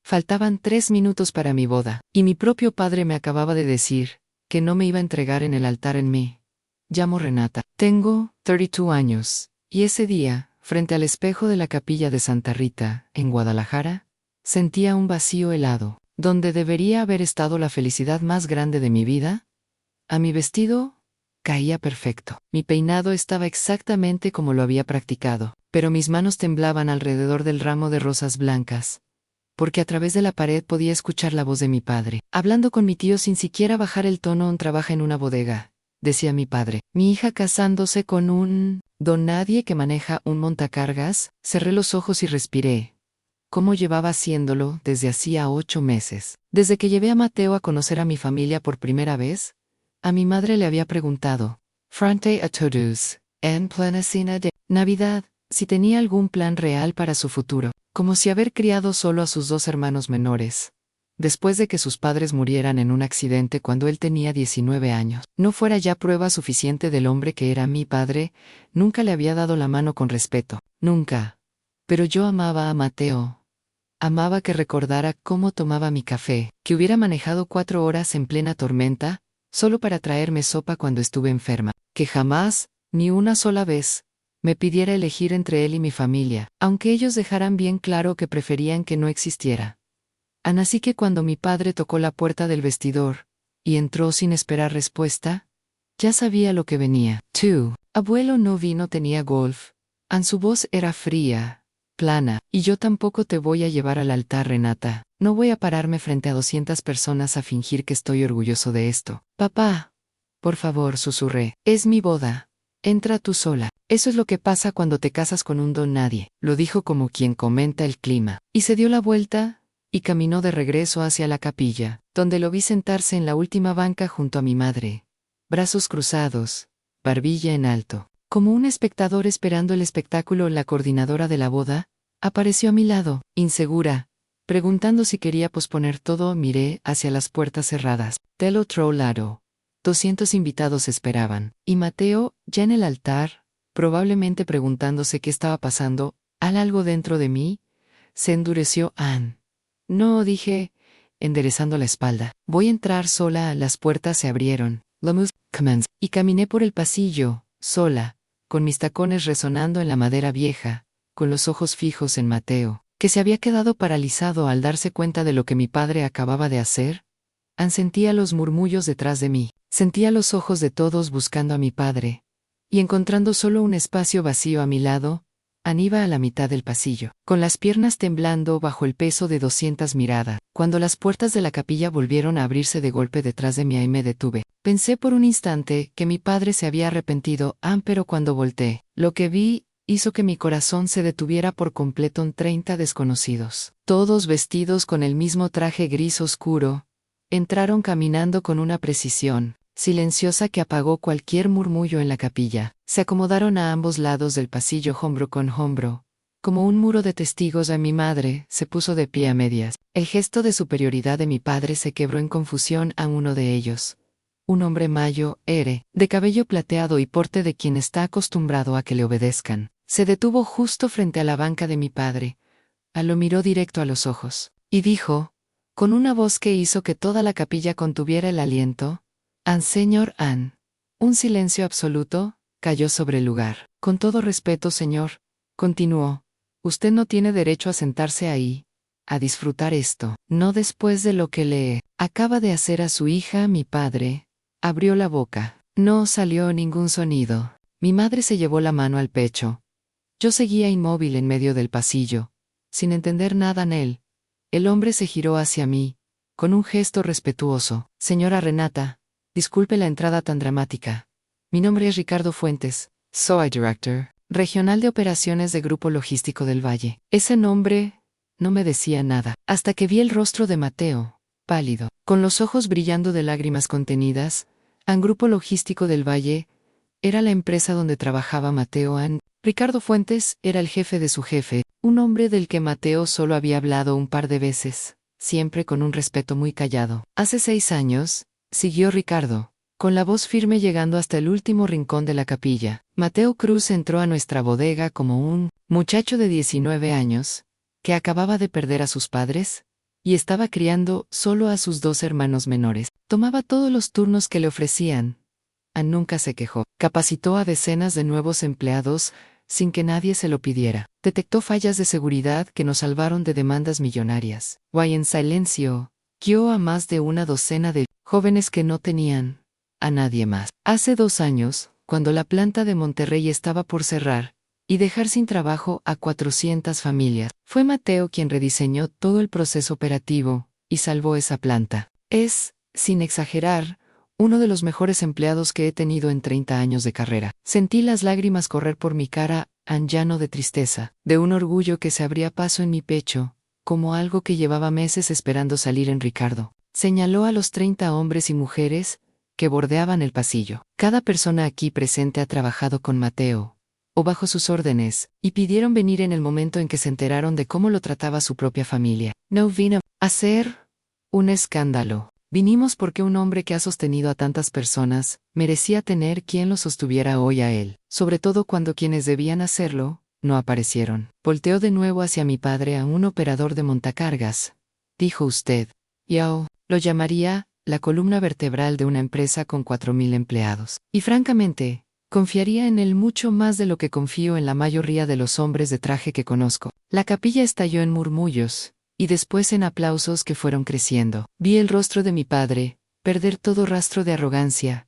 Faltaban 3 minutos para mi boda, y mi propio padre me acababa de decir que no me iba a entregar en el altar en mí. Llamo Renata. Tengo 32 años, y ese día, frente al espejo de la capilla de Santa Rita, en Guadalajara, sentía un vacío helado, donde debería haber estado la felicidad más grande de mi vida. A mi vestido caía perfecto. Mi peinado estaba exactamente como lo había practicado, pero mis manos temblaban alrededor del ramo de rosas blancas, porque a través de la pared podía escuchar la voz de mi padre, hablando con mi tío sin siquiera bajar el tono. Trabaja en una bodega, decía mi padre. Mi hija casándose con un don nadie que maneja un montacargas. Cerré los ojos y respiré. ¿Cómo llevaba haciéndolo desde hacía 8 meses? Desde que llevé a Mateo a conocer a mi familia por primera vez, a mi madre le había preguntado, frente a todos, en plena cena de Navidad, si tenía algún plan real para su futuro, como si haber criado solo a sus 2 hermanos menores, después de que sus padres murieran en un accidente cuando él tenía 19 años, no fuera ya prueba suficiente del hombre que era mi padre. Nunca le había dado la mano con respeto, nunca. Pero yo amaba a Mateo. Amaba que recordara cómo tomaba mi café, que hubiera manejado 4 horas en plena tormenta, solo para traerme sopa cuando estuve enferma, que jamás, ni una sola vez, me pidiera elegir entre él y mi familia, aunque ellos dejaran bien claro que preferían que no existiera. Así que cuando mi padre tocó la puerta del vestidor, y entró sin esperar respuesta, ya sabía lo que venía. Tu abuelo no vino, tenía golf. Su voz era fría, plana, y yo tampoco te voy a llevar al altar, Renata. No voy a pararme frente a 200 personas a fingir que estoy orgulloso de esto. Papá, por favor, susurré, es mi boda. Entra tú sola. Eso es lo que pasa cuando te casas con un don nadie. Lo dijo como quien comenta el clima. Y se dio la vuelta, y caminó de regreso hacia la capilla, donde lo vi sentarse en la última banca junto a mi madre. Brazos cruzados, barbilla en alto. Como un espectador esperando el espectáculo. La coordinadora de la boda apareció a mi lado, insegura, preguntando si quería posponer todo. Miré hacia las puertas cerradas. Del otro lado, 200 invitados esperaban, y Mateo, ya en el altar, probablemente preguntándose qué estaba pasando. Algo dentro de mí se endureció. No, dije, enderezando la espalda. Voy a entrar sola. Las puertas se abrieron. La música comenzó, y caminé por el pasillo, sola, con mis tacones resonando en la madera vieja, con los ojos fijos en Mateo, que se había quedado paralizado al darse cuenta de lo que mi padre acababa de hacer. Sentía los murmullos detrás de mí, sentía los ojos de todos buscando a mi padre, y encontrando solo un espacio vacío a mi lado, iba a la mitad del pasillo, con las piernas temblando bajo el peso de 200 miradas. Cuando las puertas de la capilla volvieron a abrirse de golpe detrás de mí, me detuve. Pensé por un instante que mi padre se había arrepentido, pero cuando volteé, lo que vi hizo que mi corazón se detuviera por completo. 30 desconocidos, todos vestidos con el mismo traje gris oscuro, entraron caminando con una precisión silenciosa que apagó cualquier murmullo en la capilla. Se acomodaron a ambos lados del pasillo, hombro con hombro, como un muro de testigos. Mi madre se puso de pie a medias. El gesto de superioridad de mi padre se quebró en confusión. A uno de ellos, un hombre mayo, de cabello plateado y porte de quien está acostumbrado a que le obedezcan, se detuvo justo frente a la banca de mi padre. Lo miró directo a los ojos, y dijo, con una voz que hizo que toda la capilla contuviera el aliento, Señor An. Un silencio absoluto cayó sobre el lugar. Con todo respeto, señor, continuó, usted no tiene derecho a sentarse ahí, a disfrutar esto, no después de lo que le acaba de hacer a su hija. Mi padre abrió la boca. No salió ningún sonido. Mi madre se llevó la mano al pecho. Yo seguía inmóvil en medio del pasillo, sin entender nada en él. El hombre se giró hacia mí, con un gesto respetuoso. Señora Renata, disculpe la entrada tan dramática. Mi nombre es Ricardo Fuentes. Soy Director Regional de Operaciones de Grupo Logístico del Valle. Ese nombre no me decía nada, hasta que vi el rostro de Mateo, pálido, con los ojos brillando de lágrimas contenidas. Grupo Logístico del Valle era la empresa donde trabajaba Mateo. Ricardo Fuentes era el jefe de su jefe, un hombre del que Mateo solo había hablado un par de veces, siempre con un respeto muy callado. Hace 6 años, siguió Ricardo, con la voz firme llegando hasta el último rincón de la capilla, Mateo Cruz entró a nuestra bodega como un muchacho de 19 años, que acababa de perder a sus padres, y estaba criando solo a sus 2 hermanos menores. Tomaba todos los turnos que le ofrecían. Ann nunca se quejó. Capacitó a decenas de nuevos empleados sin que nadie se lo pidiera. Detectó fallas de seguridad que nos salvaron de demandas millonarias. En silencio, guió a más de una docena de jóvenes que no tenían a nadie más. Hace 2 años, cuando la planta de Monterrey estaba por cerrar y dejar sin trabajo a 400 familias, fue Mateo quien rediseñó todo el proceso operativo y salvó esa planta. Es, sin exagerar, uno de los mejores empleados que he tenido en 30 años de carrera. Sentí las lágrimas correr por mi cara, llano de tristeza, de un orgullo que se abría paso en mi pecho, como algo que llevaba meses esperando salir en Ricardo. Señaló a los 30 hombres y mujeres que bordeaban el pasillo. Cada persona aquí presente ha trabajado con Mateo, o bajo sus órdenes, y pidieron venir en el momento en que se enteraron de cómo lo trataba su propia familia. No vino a hacer un escándalo. Vinimos porque un hombre que ha sostenido a tantas personas merecía tener quien lo sostuviera hoy a él, sobre todo cuando quienes debían hacerlo no aparecieron. Volteó de nuevo hacia mi padre, a un operador de montacargas. Dijo usted. Yo lo llamaría la columna vertebral de una empresa con 4,000 empleados. Y francamente, confiaría en él mucho más de lo que confío en la mayoría de los hombres de traje que conozco. La capilla estalló en murmullos, y después en aplausos que fueron creciendo. Vi el rostro de mi padre perder todo rastro de arrogancia,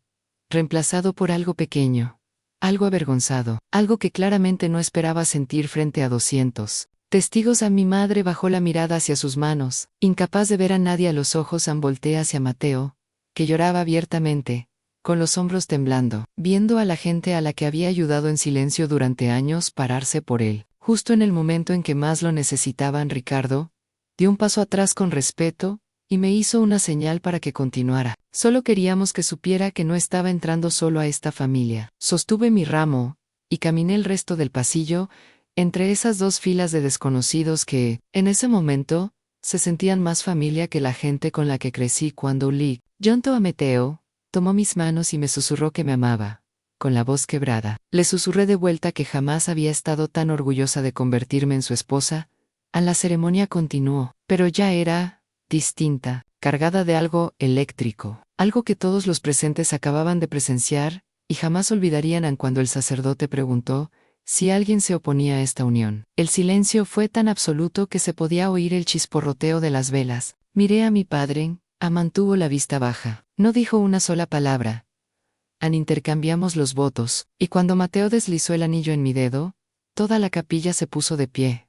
reemplazado por algo pequeño, algo avergonzado, algo que claramente no esperaba sentir frente a 200 testigos. A mi madre bajó la mirada hacia sus manos, incapaz de ver a nadie a los ojos. Volteé hacia Mateo, que lloraba abiertamente, con los hombros temblando, viendo a la gente a la que había ayudado en silencio durante años pararse por él. Justo en el momento en que más lo necesitaban, Ricardo dio un paso atrás con respeto y me hizo una señal para que continuara. Solo queríamos que supiera que no estaba entrando solo a esta familia. Sostuve mi ramo y caminé el resto del pasillo entre esas 2 filas de desconocidos que, en ese momento, se sentían más familia que la gente con la que crecí. Cuando Lee juntó a Mateo, tomó mis manos y me susurró que me amaba. Con la voz quebrada, le susurré de vuelta que jamás había estado tan orgullosa de convertirme en su esposa. La ceremonia continuó, pero ya era distinta, cargada de algo eléctrico, algo que todos los presentes acababan de presenciar y jamás olvidarían. Cuando el sacerdote preguntó si alguien se oponía a esta unión, el silencio fue tan absoluto que se podía oír el chisporroteo de las velas. Miré a mi padre, mantuvo la vista baja, no dijo una sola palabra. Intercambiamos los votos, y cuando Mateo deslizó el anillo en mi dedo, toda la capilla se puso de pie,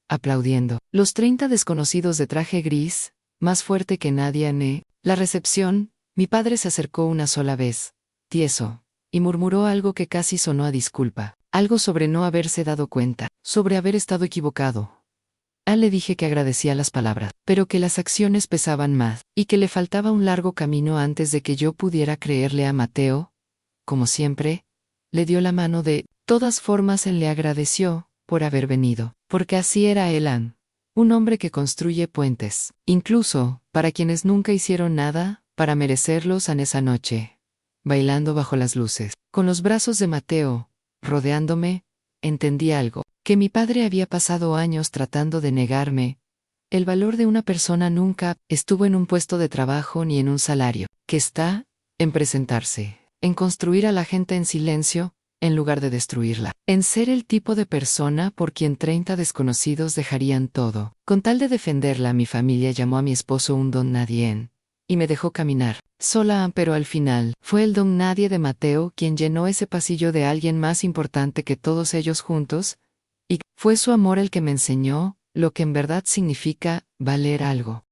aplaudiendo. Los 30 desconocidos de traje gris, más fuerte que nadie en la recepción. Mi padre se acercó una sola vez, tieso, y murmuró algo que casi sonó a disculpa, algo sobre no haberse dado cuenta, sobre haber estado equivocado. Le dije que agradecía las palabras, pero que las acciones pesaban más, y que le faltaba un largo camino antes de que yo pudiera creerle a Mateo. Como siempre, le dio la mano. De todas formas, él le agradeció por haber venido, porque así era él, un hombre que construye puentes, incluso para quienes nunca hicieron nada para merecerlos. En esa noche, bailando bajo las luces, con los brazos de Mateo rodeándome, entendí algo, que mi padre había pasado años tratando de negarme. El valor de una persona nunca estuvo en un puesto de trabajo ni en un salario, que está en presentarse, en construir a la gente en silencio, en lugar de destruirla, en ser el tipo de persona por quien 30 desconocidos dejarían todo, con tal de defenderla. Mi familia llamó a mi esposo un don nadie, y me dejó caminar sola, pero al final fue el don nadie de Mateo quien llenó ese pasillo de alguien más importante que todos ellos juntos, y fue su amor el que me enseñó lo que en verdad significa valer algo.